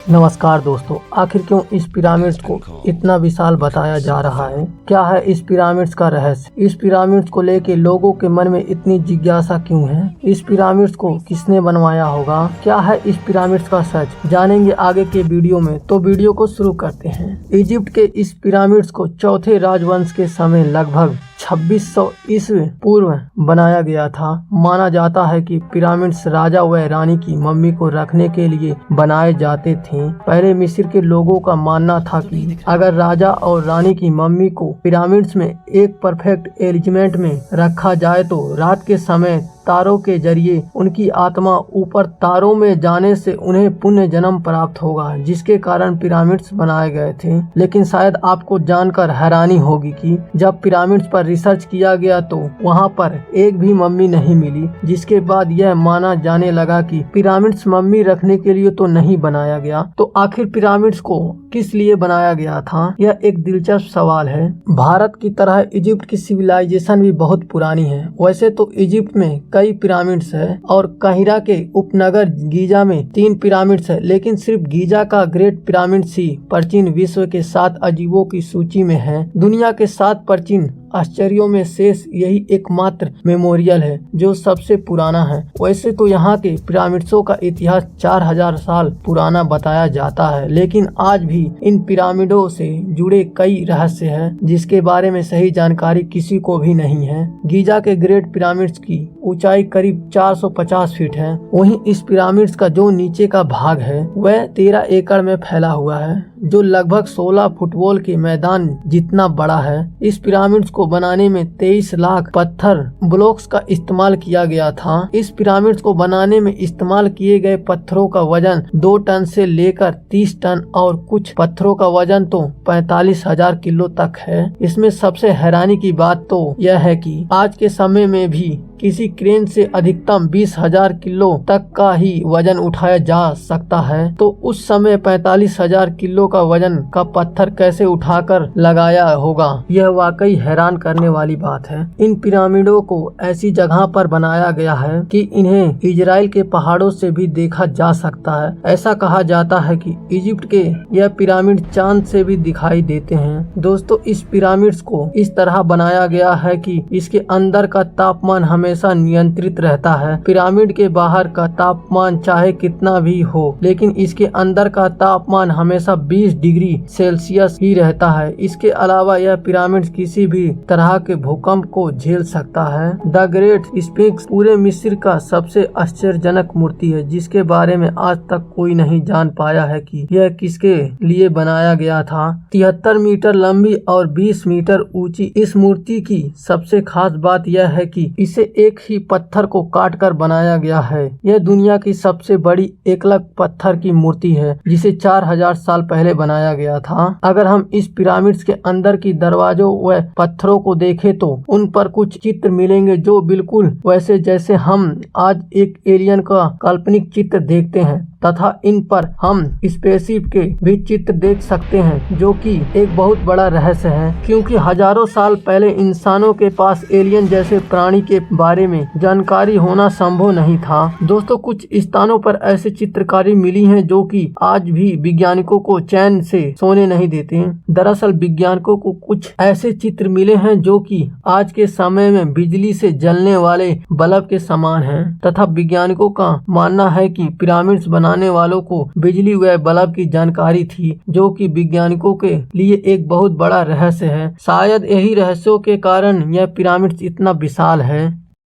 नमस्कार दोस्तों, आखिर क्यों इस पिरामिड्स को इतना विशाल बताया जा रहा है? क्या है इस पिरामिड्स का रहस्य? इस पिरामिड्स को लेके लोगों के मन में इतनी जिज्ञासा क्यों है? इस पिरामिड्स को किसने बनवाया होगा? क्या है इस पिरामिड्स का सच? जानेंगे आगे के वीडियो में, तो वीडियो को शुरू करते हैं। इजिप्ट के इस पिरामिड्स को चौथे राजवंश के समय लगभग 2600 ईस्वी पूर्व बनाया गया था। माना जाता है कि पिरामिड्स राजा व रानी की मम्मी को रखने के लिए बनाए जाते थे। पहले मिस्र के लोगों का मानना था कि अगर राजा और रानी की मम्मी को पिरामिड्स में एक परफेक्ट अरेंजमेंट में रखा जाए तो रात के समय तारों के जरिए उनकी आत्मा ऊपर तारों में जाने से उन्हें पुण्य जन्म प्राप्त होगा, जिसके कारण पिरामिड्स बनाए गए थे। लेकिन शायद आपको जानकर हैरानी होगी कि जब पिरामिड्स पर रिसर्च किया गया तो वहां पर एक भी मम्मी नहीं मिली, जिसके बाद यह माना जाने लगा कि पिरामिड्स मम्मी रखने के लिए तो नहीं बनाया गया। तो आखिर पिरामिड्स को किस लिए बनाया गया था? यह एक दिलचस्प सवाल है। भारत की तरह इजिप्ट की सिविलाइजेशन भी बहुत पुरानी है। वैसे तो इजिप्ट में कई पिरामिड्स है और काहिरा के उपनगर गीजा में 3 पिरामिड्स है, लेकिन सिर्फ गीजा का ग्रेट पिरामिड्स ही प्राचीन विश्व के 7 अजीबों की सूची में है। दुनिया के 7 प्राचीन आश्चर्यों में शेष यही एकमात्र मेमोरियल है जो सबसे पुराना है। वैसे तो यहाँ के पिरामिड्सों का इतिहास 4000 साल पुराना बताया जाता है, लेकिन आज भी इन पिरामिडों से जुड़े कई रहस्य हैं जिसके बारे में सही जानकारी किसी को भी नहीं है। गीजा के ग्रेट पिरामिड्स की ऊंचाई करीब 450 फीट है। वहीं इस पिरामिड्स का जो नीचे का भाग है वह 13 एकड़ में फैला हुआ है, जो लगभग 16 फुटबॉल के मैदान जितना बड़ा है। इस पिरामिड्स को बनाने में 23 लाख पत्थर ब्लॉक्स का इस्तेमाल किया गया था। इस पिरामिड्स को बनाने में इस्तेमाल किए गए पत्थरों का वजन 2 टन से लेकर 30 टन और कुछ पत्थरों का वजन तो 45,000 किलो तक है। इसमें सबसे हैरानी की बात तो यह है कि आज के समय में भी किसी क्रेन से अधिकतम 20,000 किलो तक का ही वजन उठाया जा सकता है। तो उस समय 45,000 किलो का वजन का पत्थर कैसे उठाकर लगाया होगा, यह वाकई हैरान करने वाली बात है। इन पिरामिडों को ऐसी जगह पर बनाया गया है कि इन्हें इजराइल के पहाड़ों से भी देखा जा सकता है। ऐसा कहा जाता है कि इजिप्ट के यह पिरामिड चांद से भी दिखाई देते हैं। दोस्तों, इस पिरामिड्स को इस तरह बनाया गया है कि इसके अंदर का तापमान हमेशा नियंत्रित रहता है। पिरामिड के बाहर का तापमान चाहे कितना भी हो, लेकिन इसके अंदर का तापमान हमेशा 20 डिग्री सेल्सियस ही रहता है। इसके अलावा यह पिरामिड किसी भी तरह के भूकंप को झेल सकता है। द ग्रेट स्फिंक्स पूरे मिस्र का सबसे आश्चर्यजनक मूर्ति है, जिसके बारे में आज तक कोई नहीं जान पाया है कि यह किसके लिए बनाया गया था। 73 मीटर लंबी और 20 मीटर ऊंची इस मूर्ति की सबसे खास बात यह है कि इसे एक ही पत्थर को काटकर बनाया गया है। यह दुनिया की सबसे बड़ी एकलक पत्थर की मूर्ति है, जिसे 4000 साल पहले बनाया गया था। अगर हम इस पिरामिड्स के अंदर की दरवाजों व पत्थरों को देखें तो उन पर कुछ चित्र मिलेंगे जो बिल्कुल वैसे जैसे हम आज एक एलियन का काल्पनिक चित्र देखते हैं, तथा इन पर हम स्पेसशिप के भी चित्र देख सकते हैं, जो कि एक बहुत बड़ा रहस्य है, क्योंकि हजारों साल पहले इंसानों के पास एलियन जैसे प्राणी के बारे में जानकारी होना संभव नहीं था। दोस्तों, कुछ स्थानों पर ऐसे चित्रकारी मिली हैं जो कि आज भी वैज्ञानिकों को चैन से सोने नहीं देते। दरअसल वैज्ञानिकों को कुछ ऐसे चित्र मिले हैं जो कि आज के समय में बिजली से जलने वाले बल्ब के समान हैं, तथा वैज्ञानिकों का मानना है कि पिरामिड्स बनाने वालों को बिजली व बल्ब की जानकारी थी, जो कि वैज्ञानिकों के लिए एक बहुत बड़ा रहस्य है। शायद यही रहस्यों के कारण यह पिरामिड्स इतना विशाल है।